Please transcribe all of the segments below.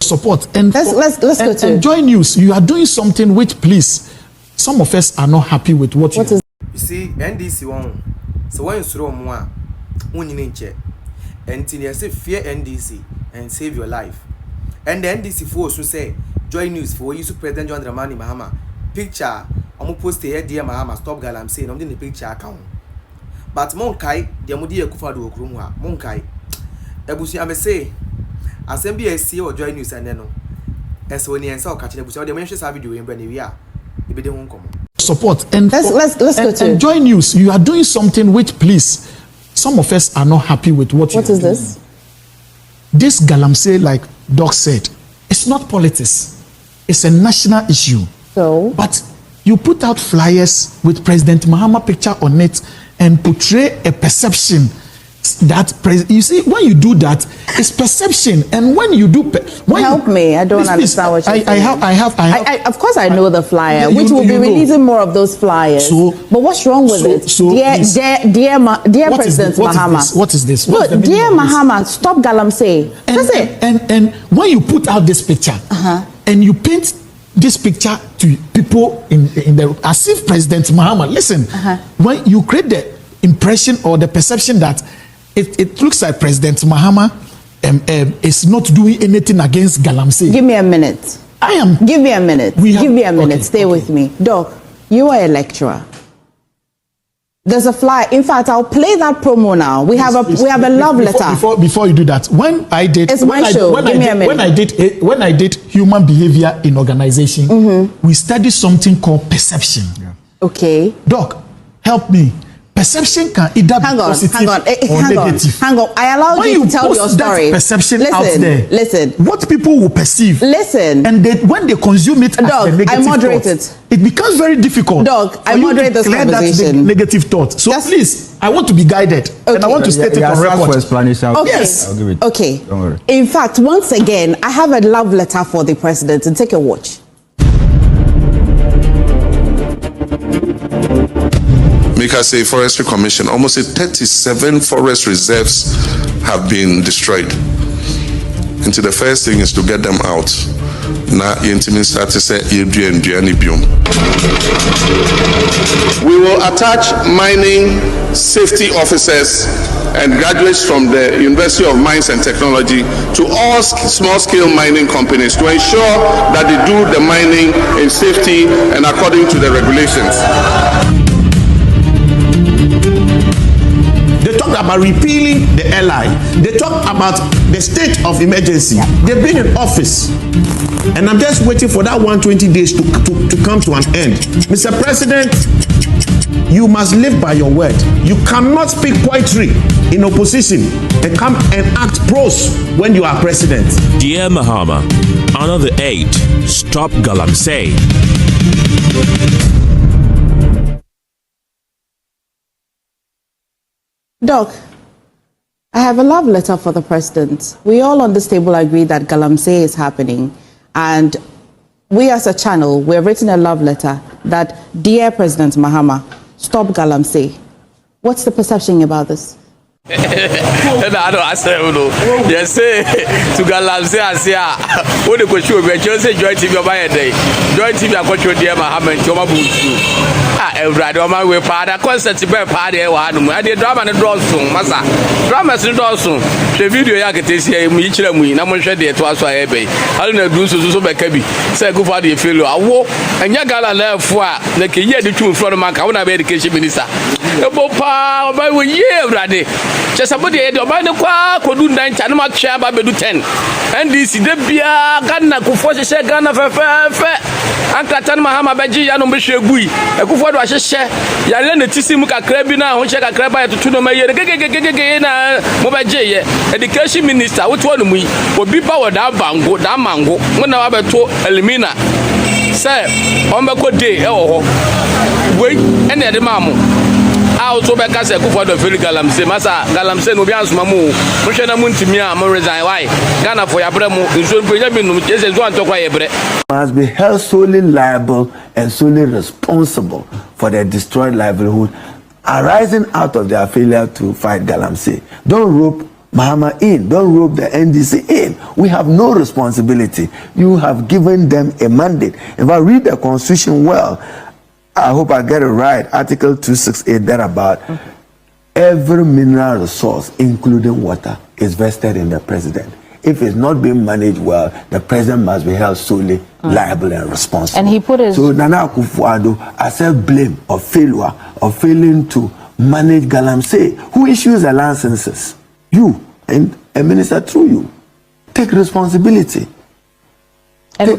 support and let's go to Joy News. You are doing something which, please, some of us are not happy with what you see. NDC one, so when you throw more, when you need check, and you say fear NDC and save your life. And the NDC force will say Joy News for you to President John Dramani Mahama picture. I'm post here dear Mahama stop Galamsey. I'm doing the picture account. But Monkai, the Modia Kufadu Okrumwa, Monkai. Ebusi ame say assembly SC or Joy News and then as when you saw catching Ebusi, the mentions have video in Benivia. You be the one come. Support and let's go to Joy News. You are doing something which, please, some of us are not happy with what is this? This Galamsey, like Doc said, it's not politics. It's a national issue. So, but you put out flyers with President Mahama picture on it and portray a perception that you see when you do that, it's perception, and when you do help me, I don't understand what you're saying. I have. Of course, I know the flyer, which will be releasing more of those flyers. But what's wrong with it? Dear President Mahama, what is this? Look, dear Mahama, stop Galamsey. That's it. And when you put out this picture, and you paint this picture to people in the as if President Mahama, listen, when you create the impression or the perception that it looks like President Mahama is not doing anything against Galamsey. Give me a minute. Give me a minute. Give me a minute. Stay with me. Doc, you are a lecturer. There's a flyer. In fact, I'll play that promo now. We have a love letter. Before you do that, when I did when I did human behavior in organization, we studied something called perception. Yeah. Okay. Doc, help me. Perception can either be positive or negative. Hang on. I allowed you to tell your story. Perception out there. Listen. What people will perceive. Listen. And when they consume it as a negative I moderate thought, it becomes very difficult. Doc, I moderate this conversation. That negative thought. So please, I want to be guided, and I want to state it on record. For explanation. Okay. Yes. I'll give it. Okay. Don't worry. In fact, once again, I have a love letter for the president, and take a watch. Say Forestry Commission, almost 37 forest reserves have been destroyed. And the first thing is to get them out. Now, start to say, we will attach mining safety officers and graduates from the University of Mines and Technology to all small-scale mining companies to ensure that they do the mining in safety and according to the regulations. They talked about repealing the LI. They talked about the state of emergency. They've been in office. And I'm just waiting for that 120 days to come to an end. Mr. President, you must live by your word. You cannot speak poetry in opposition and come and act prose when you are president. Dear Mahama, honor the 8. Stop Galamsey. Doc, I have a love letter for the president. We all on this table agree that Galamsey is happening. And we as a channel, we have written a love letter that, dear President Mahama, stop Galamsey. What's the perception about this? I say, yes, to Galamsey, I say, what the question we just say, join TV by a day. Join TV, I got your dear Mahama and Toma Busu. Every on my way, part, I constant to bear party. I did drama and draw soon, Massa. Dramas and draw soon. The video I get this here, each of me, I'm sure they to us for a bay. I don't know, do so by Kabi. Say, go for the failure. I walk and Yagala left for the Kenya, the two in front of my Kawana education minister. The Bopa, by 1 year, Raddy. Just somebody had your mind could do 9 and much share by 10. And this is the Bia Ghana, who forces a Ghana for fair. Uncle Tan Mahama Baji, and Bishop Bui, a good for a share. Yalan Tissimuka Crabina, who check a crab to Tuno Mobaje, education minister, which one we will be powered down Bango, down Mango, when I have to Elimina. Sir, Amoakoh day, wait, and the Mamu. Also, because I go for the Philly Galamsey, Massa Galamsey, no Bians Mamu, Mushana Muntimia, Morizai, why? Ghana for Yabramo, in so bring just as one to quiet. Must be held solely liable and solely responsible for their destroyed livelihood arising out of their failure to fight Galamsey. Don't rope Mahama in. Don't rope the NDC in. We have no responsibility. You have given them a mandate. If I read the Constitution well, I hope I get it right. Article 268 thereabout. Every mineral resource, including water, is vested in the president. If it's not being managed well, the president must be held solely liable and responsible. And he put his... So Nana Akufo-Addo accept blame of failure, of failing to manage Galamsey. Who issues the licenses? You, and a minister through you. Take responsibility. And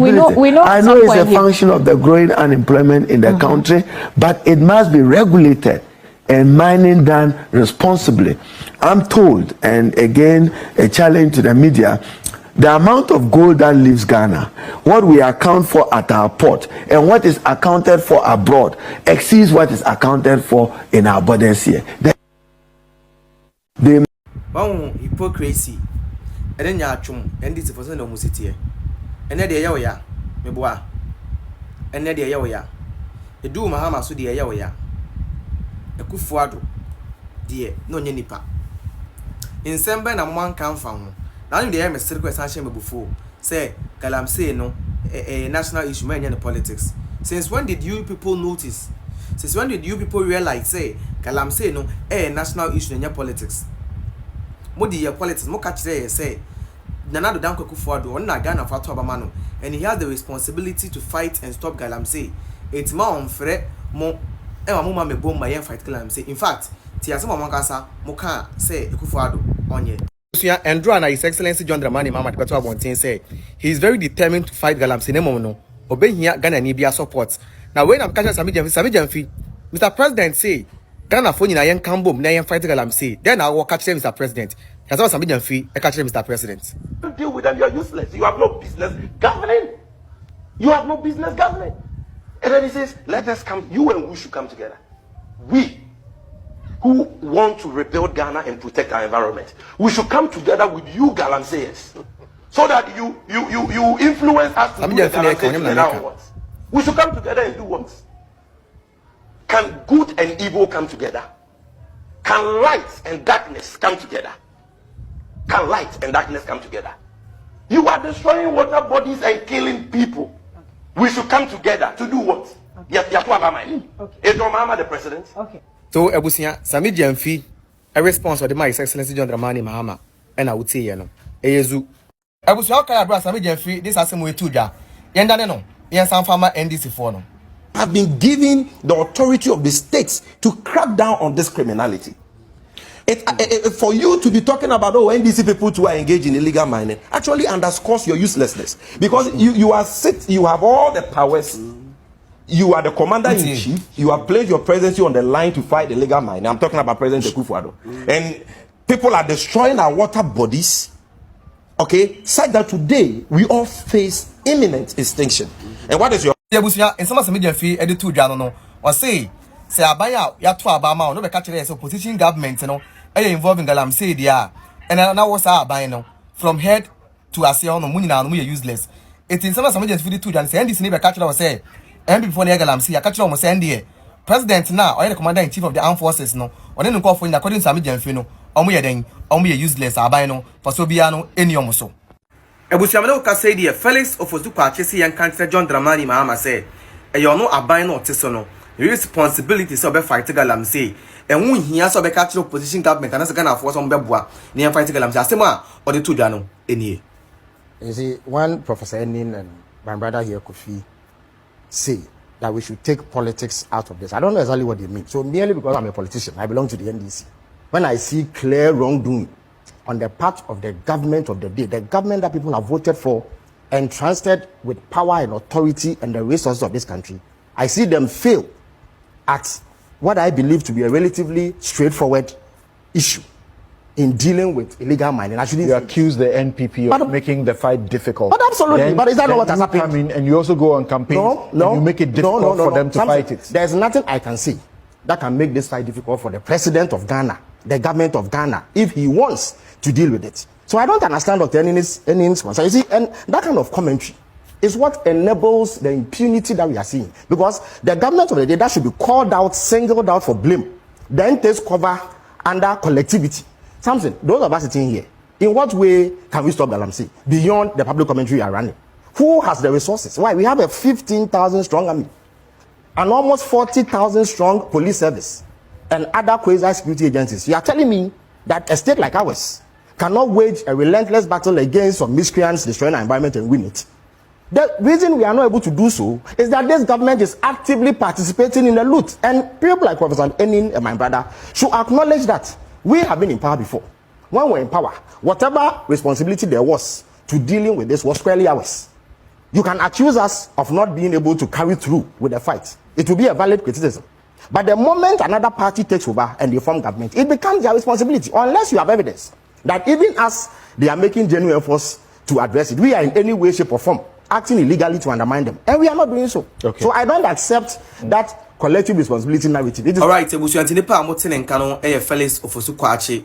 we know I know it's a function of the growing unemployment in the country, but it must be regulated and mining done responsibly. I'm told, and again, a challenge to the media, the amount of gold that leaves Ghana, what we account for at our port, and what is accounted for abroad, exceeds what is accounted for in our borders here. One hypocrisy, and then ya chum, and this was no musity. And then the yaoya, me boa, and then the yaoya. The do Mahama so the yaoya. A kufuado, dear, no nipa. In Sember and one come from. Now you the circle sanction before. Say, Galamsey no a national issue man in politics. Since when did you people notice? Since when did you people realize say Galamsey no a national issue in your politics? Modi your politics, mo catch say Nana Danko Kufuado, on Ghana for Tobamano, and he has the responsibility to fight and stop Galamsey. It's more unfair, more. Mama me bomb my fight Galamsey. In fact, Tiasama Mankasa, Moka say Kufuado on ye. And draw His Excellency John Dramani Mama Debato Bontin say he is very determined to fight Galamsey Nemono. Obey here Ghana Nibia support. Now when I'm catching Samijamfi, Mr. President say Ghana phone in a young Cambo, na fight Galamsey. Then I will catch Mr. President. That's all Samijamfi, I catch Mr. President. Deal with them, you're useless. You have no business governing. You have no business governing. And then he says, let us come, you and we should come together. We, who want to rebuild Ghana and protect our environment, we should come together with you Galamseyers, so that you influence us to do the Galamsey together what? We should come together and do what? Can good and evil come together? Can light and darkness come together? Can light and darkness come together? You are destroying water bodies and killing people. We should come together to do what? Okay. Is your mama the president? Okay. So, Ebusia, Samijamfi, a response of the His Excellency John Dramani Mahama, and I would say, you know, Eyezu. Ebusia, Samijamfi, this has some way to ja. Yendaneno, Yan San Farmer NDC for no. Have been given the authority of the states to crack down on this criminality. For you to be talking about NDC people who are engaged in illegal mining actually underscores your uselessness, because you have all the powers. You are the commander-in-chief. You have placed your presidency on the line to fight illegal mining. I'm talking about President Akufo-Addo. And people are destroying our water bodies. Okay, such that today we all face imminent extinction. And what is your... In some of the fee, edit to Jano, or say Abaya, Yatu Abama, no, the catcher as opposition government, you know, involving Galamsey, dia, and now was Abino from head to Asia, no, Munina, we are useless. It's in some of the fee to Jan, and this neighbor catcher was say, and before Galamsey, I catch almost Sandy. President now, or the commander in chief of the armed forces, no, or then call for according to Samijan Fino, or we are useless, Abino, for Sobiano, any almost so. Ebusiamano ka say the Felix of Ozuka Chesi and Councillor John Dramani Mahama say, "E you no abino tisono. The responsibilities of fight Galamsey. And when he has a catch opposition government and as a Ghana force on Bebwa, near fight Galamsey, Asema or the two Jano any." You see, one Professor Enin and my brother here Kofi say that we should take politics out of this. I don't know exactly what they mean. So merely because I'm a politician, I belong to the NDC. When I see clear wrongdoing on the part of the government of the day, the government that people have voted for, entrusted with power and authority and the resources of this country, I see them fail at what I believe to be a relatively straightforward issue in dealing with illegal mining. Actually, you accuse the NPP of making the fight difficult. But absolutely, but is that not what has happened? Come in and you also go on campaigns and you make it difficult for them to fight it. There's nothing I can see that can make this fight difficult for the president of Ghana, the government of Ghana, if he wants to deal with it. So I don't understand Dr. Enin's concern. You see, and that kind of commentary is what enables the impunity that we are seeing. Because the government of the day that should be called out, singled out for blame, then takes cover under collectivity. Samson, those of us sitting here, in what way can we stop Galamsey beyond the public commentary you are running? Who has the resources? Why? We have a 15,000 strong army, an almost 40,000 strong police service, and other quasi security agencies. You are telling me that a state like ours cannot wage a relentless battle against some miscreants destroying our environment and win it? The reason we are not able to do so is that this government is actively participating in the loot. And people like Professor Enin and my brother should acknowledge that we have been in power before. When we were in power, whatever responsibility there was to dealing with this was squarely ours. You can accuse us of not being able to carry through with the fight. It will be a valid criticism. But the moment another party takes over and they form government, it becomes their responsibility, unless you have evidence that even as they are making genuine efforts to address it, we are in any way, shape, or form acting illegally to undermine them. And we are not doing so. Okay. So I don't accept that collective responsibility narrative. All right, Busuanti Nipa Motene Nkano, Felix Ofosu Kwachi,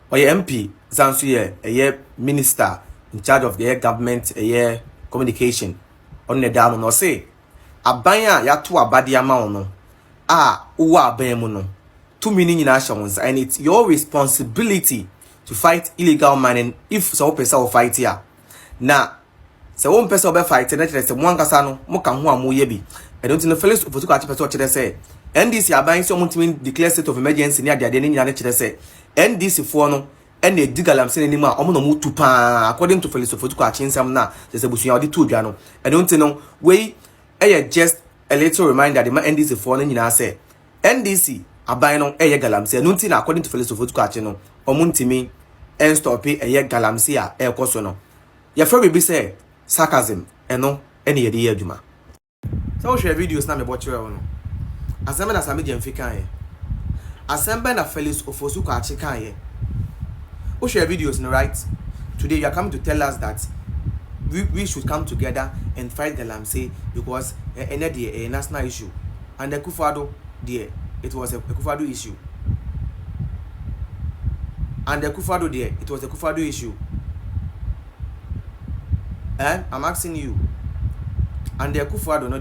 or MP, Zansu, a minister in charge of the government, communication, on the down no say, Abaya Yatu Abadia Maono, Uwa Bemuno, 2 million nations, and it's your responsibility to fight illegal mining if some person will fight here. Now, so one person will fight, and that's one Casano, Mokamu Muyebi. I don't know Felix Ofosu Kwachi person say, NDC are buying someone to declare state of emergency near the Adeni say, NDC for no. And the Galamsey anymore, Omono Tupa, according to Felix Ofosu Kwachi in some now, there's a Busuya the 2 piano. I don't know, way, just a little reminder the NDC for in say, NDC are buying on Galamsey, Nuntina, according to Felix Ofosu Kwachi no, Omuntimi, and stop a Galamsey, air cosono. Your friend will say sarcasm, and no, any idea, Juma. So, share videos now about your own. Assemble as a medium fikaye. Assemble a Felix Ofosu Kwachi kaye. We share videos, no right? Today you are coming to tell us that we should come together and fight Galamsey because a national issue. And the Kufado, it was a Kufado issue. And the Kufado, it was a Kufado issue. And I'm asking you. And the Kufado, no,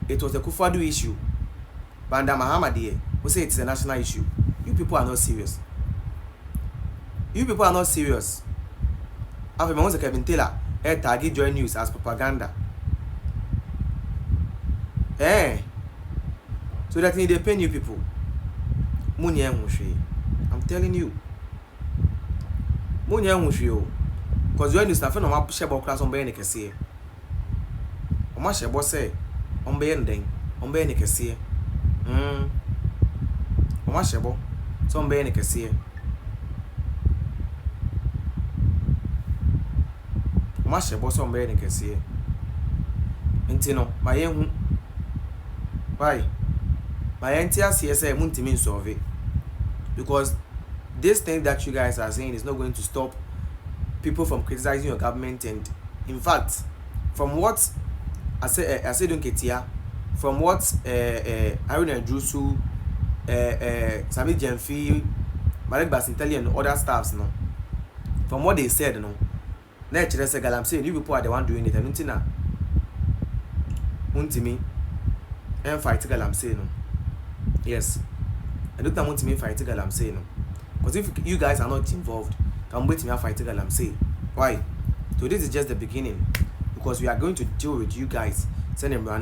it was a Kufado issue. Banda Mahama, we say it's a national issue. You people are not serious. You people are not serious. After my Kevin Taylor, target join news as propaganda. So that they pay you people. I'm telling you. Because when you start from my shebo class on Bayne Cassia. On my shebo say, on Bayne, on Bayne Cassia. On my shebo, so on Bayne Cassia. Mashe boss on Bayne Cassia. Intino, my young. Why? My entire CSA Muntimin survey. Because this thing that you guys are saying is not going to stop people from criticizing your government. And in fact, from what I said don't get here, from what Aaron Drusu, Sami Jemfi, Marek Basinteli and other staffs, no, from what they said, no, nature say Galamsey, you people are the one doing it, and untina Muntimi and fight Galamsey, no. Yes, I don't want me fight Galamsey, no. Because if you guys are not involved, come wait me and fight Galamsey. Why? So this is just the beginning, because we are going to deal with you guys. Send them running.